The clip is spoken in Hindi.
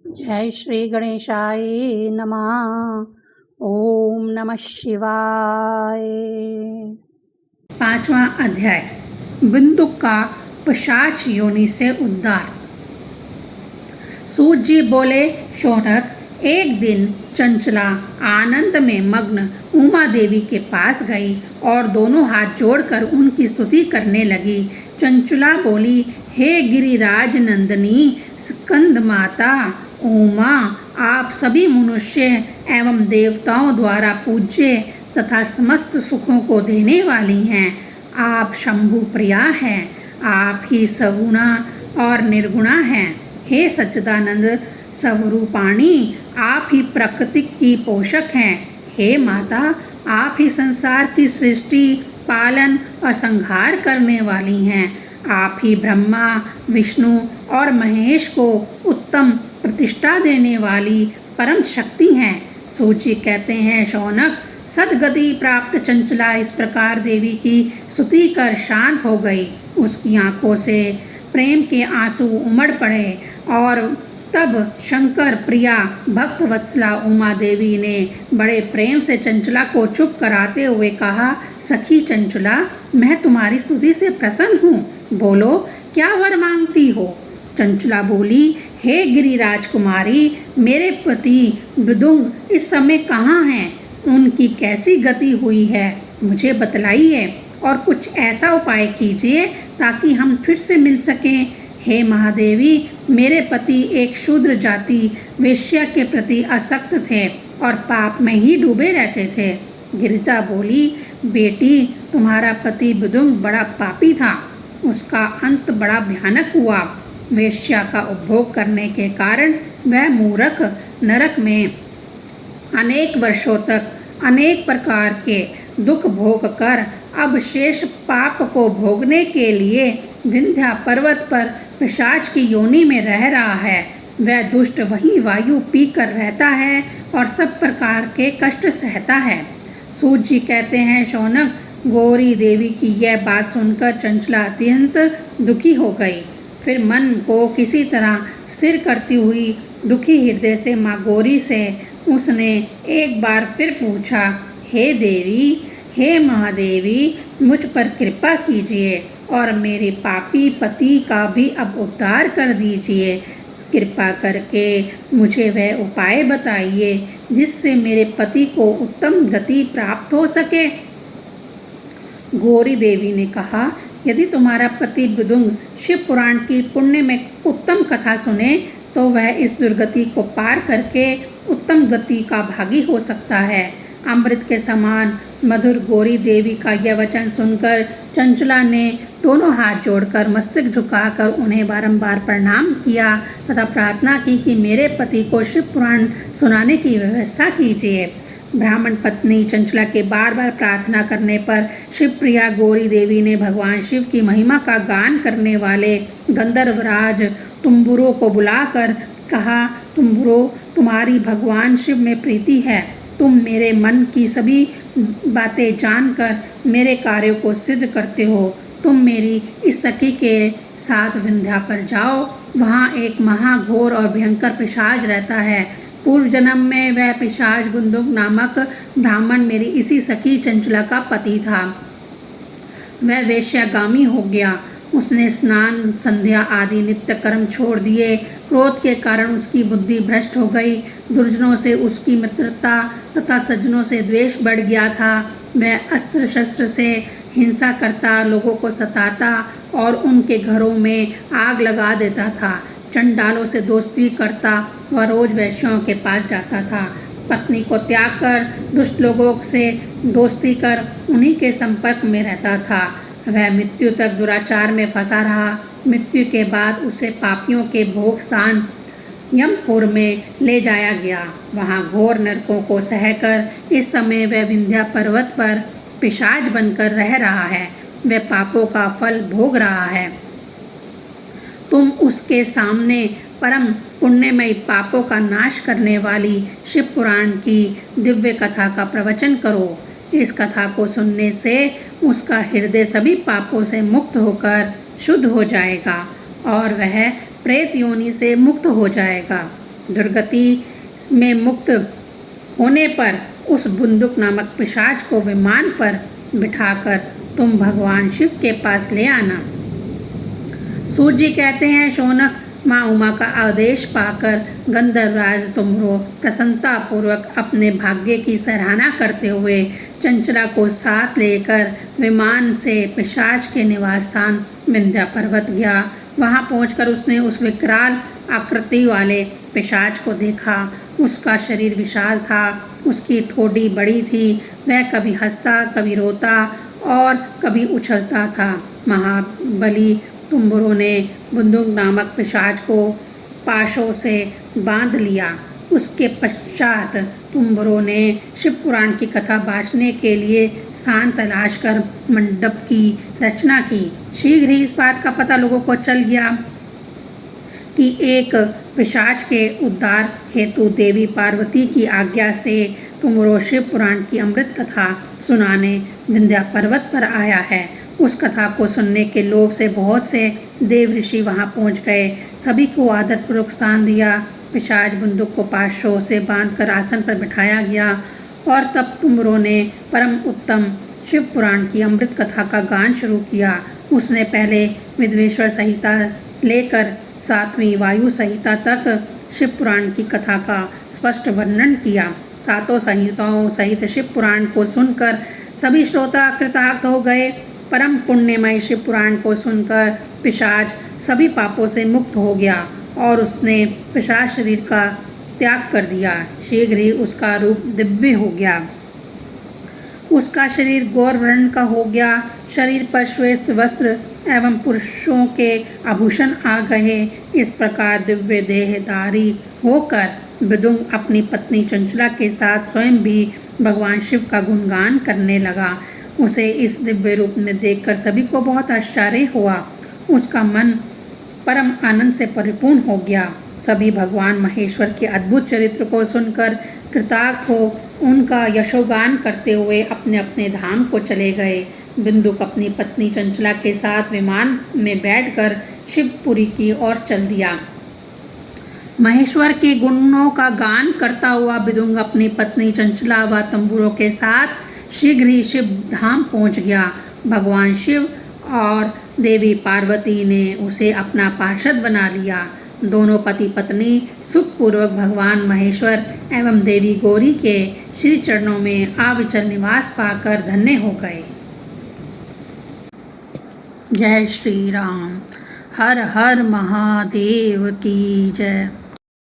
जय श्री गणेशाय नमः। ओम नमः शिवाय। 5वां अध्याय, बिंदुक का पिशाच योनि से उद्धार। सूत जी बोले, शौनक, एक दिन चंचला आनंद में मग्न उमा देवी के पास गई और दोनों हाथ जोड़कर उनकी स्तुति करने लगी। चंचला बोली, हे गिरिराज नंदिनी स्कंद माता उमा, आप सभी मनुष्य एवं देवताओं द्वारा पूज्य तथा समस्त सुखों को देने वाली हैं। आप शंभु प्रिया हैं, आप ही सगुणा और निर्गुणा हैं। हे सच्चिदानंद स्वरूपाणी, आप ही प्रकृति की पोषक हैं। हे माता, आप ही संसार की सृष्टि, पालन और संहार करने वाली हैं। आप ही ब्रह्मा, विष्णु और महेश को उत्तम प्रतिष्ठा देने वाली परम शक्ति हैं। सूची कहते हैं, शौनक, सदगति प्राप्त चंचला इस प्रकार देवी की स्तुति कर शांत हो गई। उसकी आंखों से प्रेम के आंसू उमड़ पड़े और तब शंकर प्रिया भक्त वत्सला उमा देवी ने बड़े प्रेम से चंचला को चुप कराते हुए कहा, सखी चंचला, मैं तुम्हारी स्तुति से प्रसन्न हूँ। बोलो, क्या वर मांगती हो? चंचला बोली, हे गिरिराज कुमारी, मेरे पति विदुंग इस समय कहाँ हैं? उनकी कैसी गति हुई है, मुझे बतलाइए और कुछ ऐसा उपाय कीजिए ताकि हम फिर से मिल सकें। हे महादेवी, मेरे पति एक शूद्र जाति वेश्या के प्रति आसक्त थे और पाप में ही डूबे रहते थे। गिरिजा बोली, बेटी, तुम्हारा पति विदुंग बड़ा पापी था, उसका अंत बड़ा भयानक हुआ। वेश्या का उपभोग करने के कारण वह मूर्ख नरक में अनेक वर्षों तक अनेक प्रकार के दुख भोग कर अब शेष पाप को भोगने के लिए विंध्या पर्वत पर पिशाच की योनि में रह रहा है। वह दुष्ट वही वायु पीकर रहता है और सब प्रकार के कष्ट सहता है। सूत जी कहते हैं, शौनक, गौरी देवी की यह बात सुनकर चंचला अत्यंत दुखी हो गई। फिर मन को किसी तरह स्थिर करती हुई दुखी हृदय से माँ गौरी से उसने एक बार फिर पूछा, हे देवी, हे महादेवी, मुझ पर कृपा कीजिए और मेरे पापी पति का भी अब उद्धार कर दीजिए। कृपा करके मुझे वह उपाय बताइए जिससे मेरे पति को उत्तम गति प्राप्त हो सके। गौरी देवी ने कहा, यदि तुम्हारा पति विदुंग शिव पुराण की पुण्य में उत्तम कथा सुने तो वह इस दुर्गति को पार करके उत्तम गति का भागी हो सकता है। अमृत के समान मधुर गौरी देवी का यह वचन सुनकर चंचला ने दोनों हाथ जोड़कर मस्तक झुकाकर उन्हें बारंबार प्रणाम किया तथा प्रार्थना की कि मेरे पति को शिव पुराण सुनाने की व्यवस्था कीजिए। ब्राह्मण पत्नी चंचला के बार बार प्रार्थना करने पर शिवप्रिया गौरी देवी ने भगवान शिव की महिमा का गान करने वाले गंधर्वराज तुम्बुरो को बुलाकर कहा, तुम्बुरो, तुम्हारी भगवान शिव में प्रीति है। तुम मेरे मन की सभी बातें जानकर मेरे कार्यों को सिद्ध करते हो। तुम मेरी इस सखी के साथ विंध्या पर जाओ, वहाँ एक महाघोर और भयंकर पिशाच रहता है। पूर्व जन्म में वह पिशाच बुंदुक नामक ब्राह्मण मेरी इसी सखी चंचला का पति था। वह वेश्यागामी हो गया। उसने स्नान, संध्या आदि नित्य कर्म छोड़ दिए। क्रोध के कारण उसकी बुद्धि भ्रष्ट हो गई। दुर्जनों से उसकी मित्रता तथा सज्जनों से द्वेष बढ़ गया था। वह अस्त्र शस्त्र से हिंसा करता, लोगों को सताता और उनके घरों में आग लगा देता था। चंडालों से दोस्ती करता व रोज वैश्यों के पास जाता था। पत्नी को त्याग कर दुष्ट लोगों से दोस्ती कर उन्हीं के संपर्क में रहता था। वह मृत्यु तक दुराचार में फंसा रहा। मृत्यु के बाद उसे पापियों के भोग स्थान यमपुर में ले जाया गया। वहाँ घोर नरकों को सहकर इस समय वह विंध्या पर्वत पर पिशाच बनकर रह रहा है। वह पापों का फल भोग रहा है। तुम उसके सामने परम पुण्यमयी पापों का नाश करने वाली शिव पुराण की दिव्य कथा का प्रवचन करो। इस कथा को सुनने से उसका हृदय सभी पापों से मुक्त होकर शुद्ध हो जाएगा और वह प्रेत योनि से मुक्त हो जाएगा। दुर्गति में मुक्त होने पर उस बुंदुक नामक पिशाच को विमान पर बिठाकर तुम भगवान शिव के पास ले आना। सूत जी कहते हैं, शौनक, माँ उमा का आदेश पाकर गंधर्वराज तुमरो प्रसन्नतापूर्वक अपने भाग्य की सराहना करते हुए चंचला को साथ लेकर विमान से पिशाच के निवास स्थान विंध्या पर्वत गया। वहां पहुंचकर उसने उस विकराल आकृति वाले पिशाच को देखा। उसका शरीर विशाल था, उसकी ठोड़ी बड़ी थी। वह कभी हंसता, कभी रोता और कभी उछलता था। महाबली तुम्बरों ने बुंदुक नामक पिशाच को पाशों से बांध लिया। उसके पश्चात तुम्बरों ने शिव पुराण की कथा बाँचने के लिए स्थान तलाश कर मंडप की रचना की। शीघ्र ही इस बात का पता लोगों को चल गया कि एक पिशाच के उद्धार हेतु देवी पार्वती की आज्ञा से तुम्बरों शिव पुराण की अमृत कथा सुनाने विंध्या पर्वत पर आया है। उस कथा को सुनने के लोभ से बहुत से देव ऋषि वहां पहुंच गए। सभी को आदरपूर्वक स्थान दिया। पिशाच बंदूक को पाशों से बांधकर आसन पर बिठाया गया और तब तुम्बरों ने परम उत्तम शिव पुराण की अमृत कथा का गान शुरू किया। उसने पहले विद्वेश्वर संहिता लेकर 7वीं वायु संहिता तक शिव पुराण की कथा का स्पष्ट वर्णन किया। 7 संहिताओं सहित शिव पुराण को सुनकर सभी श्रोता कृतार्थ हो गए। परम पुण्यमय शिव पुराण को सुनकर पिशाच सभी पापों से मुक्त हो गया और उसने पिशाच शरीर का त्याग कर दिया। शीघ्र ही उसका रूप दिव्य हो गया। उसका शरीर गौर वर्ण का हो गया। शरीर पर श्वेत वस्त्र एवं पुरुषों के आभूषण आ गए। इस प्रकार दिव्य देहधारी होकर विदुंग अपनी पत्नी चंचला के साथ स्वयं भी भगवान शिव का गुणगान करने लगा। उसे इस दिव्य रूप में देखकर सभी को बहुत आश्चर्य हुआ। उसका मन परम आनंद से परिपूर्ण हो गया। सभी भगवान महेश्वर के अद्भुत चरित्र को सुनकर कृतार्थ हो उनका यशोगान करते हुए अपने अपने धाम को चले गए। बिंदुक अपनी पत्नी चंचला के साथ विमान में बैठकर शिवपुरी की ओर चल दिया। महेश्वर के गुणों का गान करता हुआ बिदुंग अपनी पत्नी चंचला व तंबुरों के साथ शीघ्र ही शिव धाम पहुंच गया। भगवान शिव और देवी पार्वती ने उसे अपना पार्षद बना लिया। दोनों पति पत्नी सुखपूर्वक भगवान महेश्वर एवं देवी गौरी के श्री चरणों में अविचल निवास पाकर धन्य हो गए। जय श्री राम। हर हर महादेव की जय।